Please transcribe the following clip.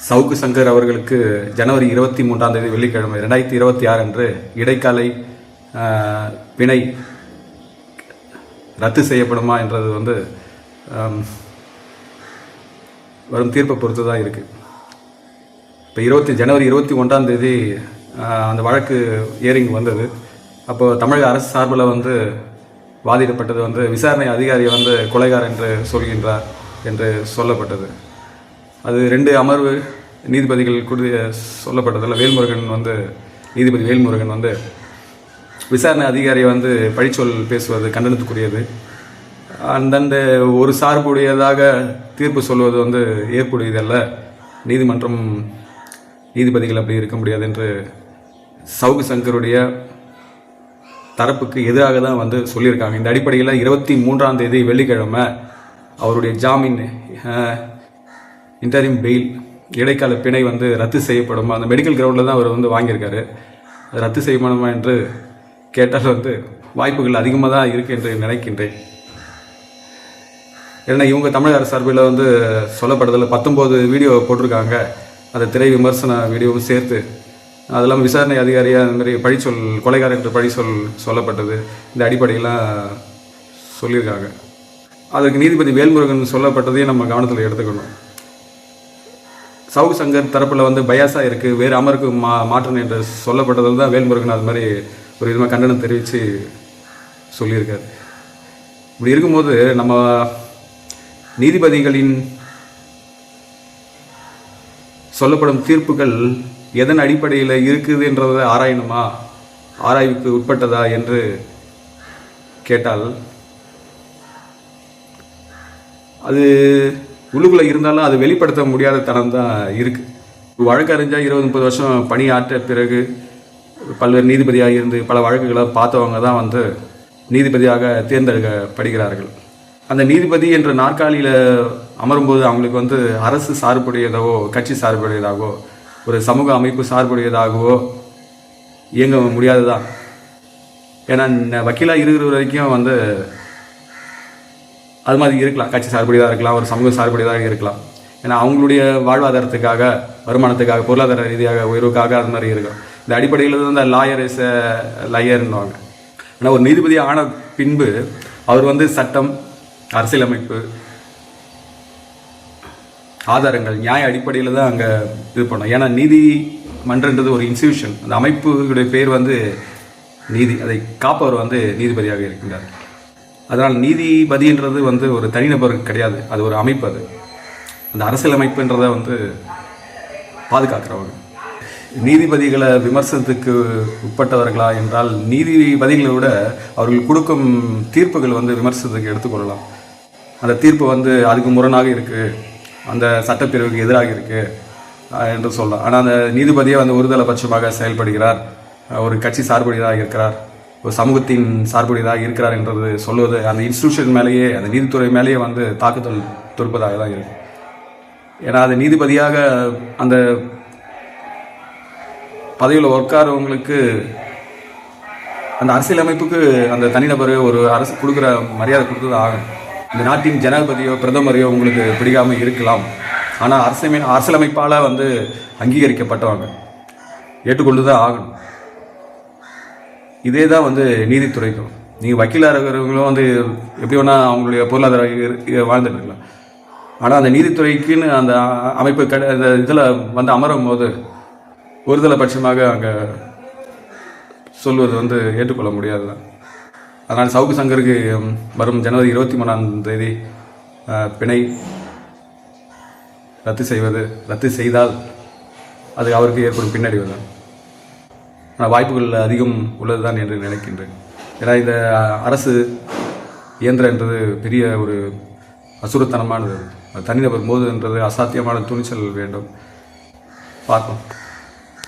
சவுக்கு சங்கர் அவர்களுக்கு ஜனவரி 23 வெள்ளிக்கிழமை 2026 அன்று இடைக்காலை பிணை ரத்து செய்யப்படுமா என்றது வரும் தீர்ப்பை பொறுத்து தான் இருக்குது. இப்போ ஜனவரி 21 அந்த வழக்கு ஏரிங் வந்தது. அப்போது தமிழக அரசு சார்பில் வாதிடப்பட்டது விசாரணை அதிகாரி கொலைகார் என்று சொல்கின்றார் என்று சொல்லப்பட்டது. அது 2 அமர்வு நீதிபதிகள் கூட சொல்லப்பட்டதில் வேல்முருகன் நீதிபதி வேல்முருகன் விசாரணை அதிகாரியை பழிச்சொல் பேசுவது கண்டனத்துக்குரியது. அந்தந்த ஒரு சார்புடையதாக தீர்ப்பு சொல்வது ஏற்புடையதல்ல. நீதிமன்றம் நீதிபதிகள் அப்படி இருக்க முடியாது என்று சவுக்கு சங்கருடைய தரப்புக்கு எதிராக தான் சொல்லியிருக்காங்க. இந்த அடிப்படையில் 23 வெள்ளிக்கிழமை அவருடைய ஜாமீன் இன்டரிம் பெயில் இடைக்கால பிணை ரத்து செய்யப்படுமா, அந்த மெடிக்கல் கிரவுண்டில் தான் அவர் வாங்கியிருக்காரு. அது ரத்து செய்யப்படுமா என்று கேட்டால் வாய்ப்புகள் அதிகமாக தான் இருக்குது என்று நினைக்கின்றேன். ஏன்னா இவங்க தமிழக அரசு சார்பில் சொல்லப்பட்டதில் 19 வீடியோ போட்டிருக்காங்க. அந்த திரை விமர்சன வீடியோவும் சேர்த்து அதெல்லாம் விசாரணை அதிகாரியாக அந்த மாதிரி பழிச்சொல் கொலைகார் என்று பழிச்சொல் சொல்லப்பட்டது. இந்த அடிப்படையெல்லாம் சொல்லியிருக்காங்க. அதுக்கு நீதிபதி வேல்முருகன் சொல்லப்பட்டதையும் நம்ம கவனத்தில் எடுத்துக்கணும். சவுக்கு சங்கர் தரப்பில் பயாஸாக இருக்குது, வேறு அமருக்கு மாற்றணும் என்று சொல்லப்பட்டதில் தான் வேல்முருகன் அது மாதிரி ஒரு விதமாக கண்டனம் தெரிவித்து சொல்லியிருக்காரு. இப்படி இருக்கும்போது நம்ம நீதிபதிகளின் சொல்லப்படும் தீர்ப்புகள் எதன் அடிப்படையில் இருக்குது என்றதை ஆராயணுமா, ஆராய்வுக்கு உட்பட்டதா என்று கேட்டால் அது உள்ளுக்குள்ளே இருந்தாலும் அது வெளிப்படுத்த முடியாத தனம் தான் இருக்குது. வழக்கறிஞர் 20-30 வருஷம் பணியாற்ற பிறகு பல்வேறு நீதிபதியாக இருந்து பல வழக்குகளை பார்த்தவங்க தான் நீதிபதியாக தேர்ந்தெடுக்கப்படுகிறார்கள். அந்த நீதிபதி என்ற நாற்காலியில் அமரும்போது அவங்களுக்கு அரசு சார்புடையதாகவோ கட்சி சார்புடையதாகவோ ஒரு சமூக அமைப்பு சார்புடையதாகவோ இயங்க முடியாது தான். ஏன்னா வக்கீலாக இருக்கிற வரைக்கும் அது மாதிரி இருக்கலாம், கட்சி சார்புடையதாக இருக்கலாம், ஒரு சமூக சார்புடையதாக இருக்கலாம். ஏன்னா அவங்களுடைய வாழ்வாதாரத்துக்காக, வருமானத்துக்காக, பொருளாதார ரீதியாக உயர்வுக்காக அது மாதிரி இருக்கும். இந்த அடிப்படையில் தான் இந்த லாயர் இஸ் லையர்ன்னுவாங்க. ஆனால் ஒரு நீதிபதி ஆன பின்பு அவர் சட்டம், அரசியலமைப்பு, ஆதாரங்கள், நியாய அடிப்படையில் தான் அங்கே இது பண்ணோம். ஏன்னா நீதிமன்றன்றது ஒரு இன்ஸ்டிடியூஷன். அந்த அமைப்புடைய பேர் நீதி, அதை காப்பவர் நீதிபதியாக இருக்கின்றார். அதனால் நீதிபதின்றது ஒரு தனிநபர் கிடையாது, அது ஒரு அமைப்பு. அது அந்த அரசியலமைப்புன்றதை பாதுகாக்கிறவங்க. நீதிபதிகளை விமர்சனத்துக்கு உட்பட்டவர்களா என்றால் நீதிபதிகளை விட அவர்கள் கொடுக்கும் தீர்ப்புகள் விமர்சனத்துக்கு எடுத்துக்கொள்ளலாம். அந்த தீர்ப்பு அதுக்கு முரணாக இருக்குது, அந்த சட்டப்பிரிவுக்கு எதிராக இருக்குது என்று சொல்லலாம். ஆனால் அந்த நீதிபதியை ஒருதலைபட்சமாக செயல்படுகிறார், ஒரு கட்சி சார்புடையதாக இருக்கிறார், ஒரு சமூகத்தின் சார்புடையதாக இருக்கிறார் என்றது சொல்வது அந்த இன்ஸ்டிடியூஷன் மேலேயே, அந்த நீதித்துறை மேலேயே தாக்குதல் தொடுப்பதாக தான் இருக்குது. ஏன்னா அது நீதிபதியாக அந்த பதவியில் உட்காரவங்களுக்கு அந்த அரசியலமைப்புக்கு அந்த தனிநபர் ஒரு அரசு கொடுக்குற மரியாதை கொடுத்து தான் ஆகணும். இந்த நாட்டின் ஜனாதிபதியோ பிரதமரையோ உங்களுக்கு பிடிக்காமல் இருக்கலாம், ஆனால் அரசியலமைப்பால் அங்கீகரிக்கப்பட்டவங்க ஏற்றுக்கொண்டு தான் ஆகணும். இதே தான் நீதித்துறைக்கும். நீங்கள் வக்கீலாக இருக்கிறவங்களும் எப்படி வேணால் அவங்களுடைய பொருளாதார வாழ்ந்துட்டு இருக்கலாம். ஆனால் அந்த நீதித்துறைக்குன்னு அந்த அமைப்பு அந்த இதில் அமரும் போது ஒருதலை பட்சமாக அங்கே சொல்வது ஏற்றுக்கொள்ள முடியாது தான். அதனால் சவுக்கு சங்கருக்கு வரும் ஜனவரி 23 பிணை ரத்து செய்தால் அது அவருக்கு ஏற்படும் பின்னடைவு தான். ஆனால் வாய்ப்புகள் அதிகம் உள்ளது தான் என்று நினைக்கின்றேன். ஏன்னா இந்த அரசு இயந்திரம் என்றது பெரிய ஒரு அசுரத்தனமானது. தனிநபர் மோதுன்றது அசாத்தியமான துணிச்சல் வேண்டும். பார்ப்போம்.